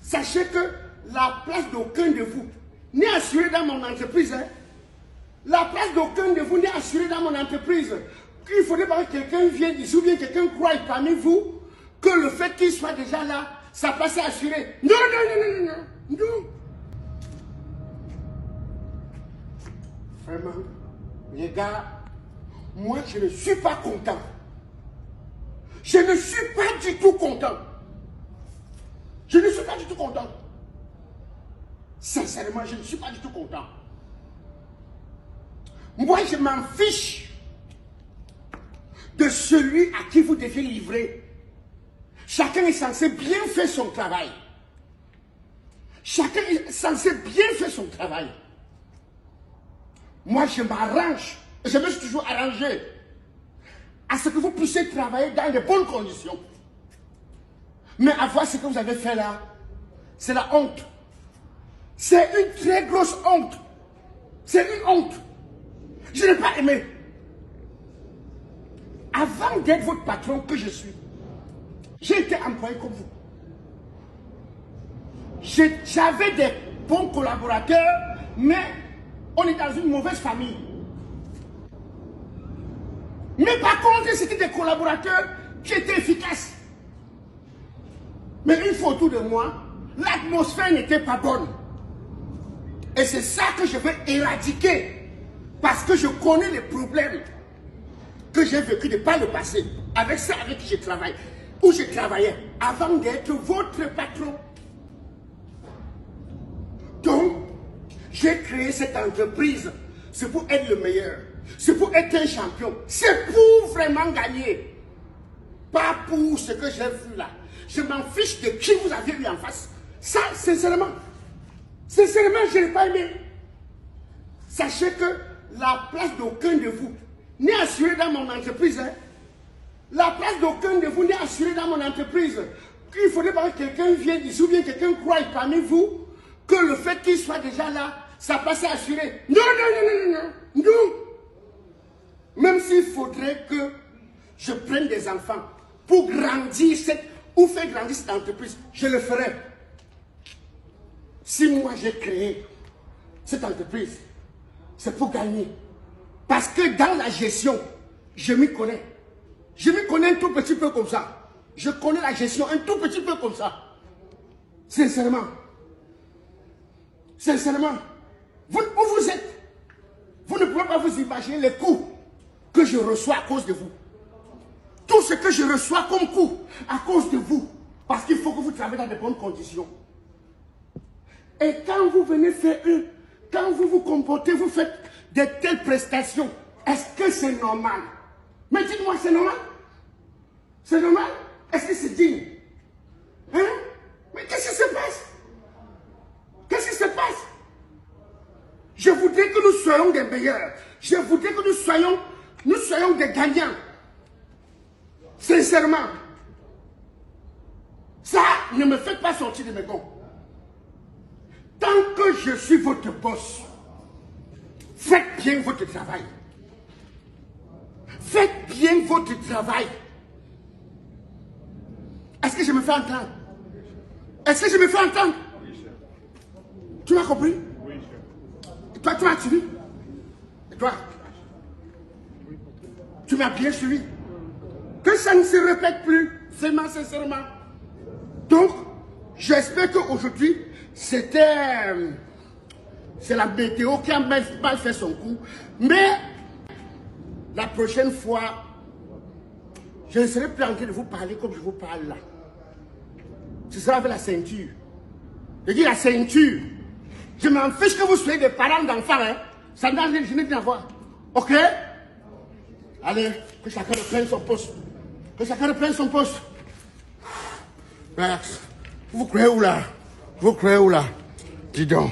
Sachez que la place d'aucun de vous n'est assurée dans mon entreprise. Hein. La place d'aucun de vous n'est assurée dans mon entreprise. Il faudrait pas que quelqu'un vienne ici ou bien quelqu'un croie parmi vous que le fait qu'il soit déjà là, sa place est assurée. Non, non, non, non, non, non. Vraiment, les gars, moi je ne suis pas content. Je ne suis pas du tout content. Je ne suis pas du tout content. Sincèrement, je ne suis pas du tout content. Moi, je m'en fiche de celui à qui vous devez livrer. Chacun est censé bien faire son travail. Chacun est censé bien faire son travail. Moi, je m'arrange, je me suis toujours arrangé à ce que vous puissiez travailler dans de bonnes conditions. Mais à voir ce que vous avez fait là, c'est la honte. C'est une très grosse honte. C'est une honte. Je n'ai pas aimé. Avant d'être votre patron que je suis, j'ai été employé comme vous. J'avais des bons collaborateurs, mais on est dans une mauvaise famille. Mais par contre, c'était des collaborateurs qui étaient efficaces. Mais une fois autour de moi, l'atmosphère n'était pas bonne. Et c'est ça que je veux éradiquer. Parce que je connais les problèmes que j'ai vécu de par le passé. Avec ceux avec qui je travaille. Où je travaillais avant d'être votre patron. Donc, j'ai créé cette entreprise. C'est pour être le meilleur. C'est pour être un champion. C'est pour vraiment gagner. Pas pour ce que j'ai vu là. Je m'en fiche de qui vous avez eu en face. Ça, sincèrement, je n'ai pas aimé. Sachez que la place d'aucun de vous n'est assurée dans mon entreprise. Hein. La place d'aucun de vous n'est assurée dans mon entreprise. Il faudrait pas que quelqu'un vienne ici ou bien quelqu'un croie parmi vous que le fait qu'il soit déjà là, sa place est assurée. Non, non, non, non, non, non. Même s'il faudrait que je prenne des enfants pour grandir ou faire grandir cette entreprise, je le ferai. Si moi j'ai créé cette entreprise, c'est pour gagner. Parce que dans la gestion, je m'y connais. Je m'y connais un tout petit peu comme ça. Je connais la gestion un tout petit peu comme ça. Sincèrement. Sincèrement. Où vous êtes, vous ne pouvez pas vous imaginer les coups que je reçois à cause de vous. Tout ce que je reçois comme coup à cause de vous. Parce qu'il faut que vous travaillez dans de bonnes conditions. Et quand vous venez faire quand vous vous comportez, vous faites de telles prestations, est-ce que c'est normal? Mais dites-moi, c'est normal? C'est normal? Est-ce que c'est digne? Hein? Mais qu'est-ce qui se passe? Qu'est-ce qui se passe? Je voudrais que nous soyons des meilleurs. Je voudrais que nous soyons des gagnants. Sincèrement. Ça, ne me faites pas sortir de mes gonds. Tant que je suis votre boss, faites bien votre travail. Faites bien votre travail. Est-ce que je me fais entendre? Est-ce que je me fais entendre? Tu m'as compris? Oui, chef. Et toi, tu m'as suivi? Et toi? Tu m'as bien suivi? Que ça ne se répète plus, vraiment, sincèrement. Donc, j'espère qu'aujourd'hui, c'est la météo qui a mal fait son coup. Mais, la prochaine fois, je ne serai plus en train de vous parler comme je vous parle là. Ce sera avec la ceinture. Je dis la ceinture. Je m'en fiche que vous soyez des parents d'enfants. Hein. Ça n'a rien à voir. Ok? Allez, que chacun reprenne son poste. Que chacun reprenne son poste. Relax. Vous croyez où là? Vous croyez où là? Dis donc.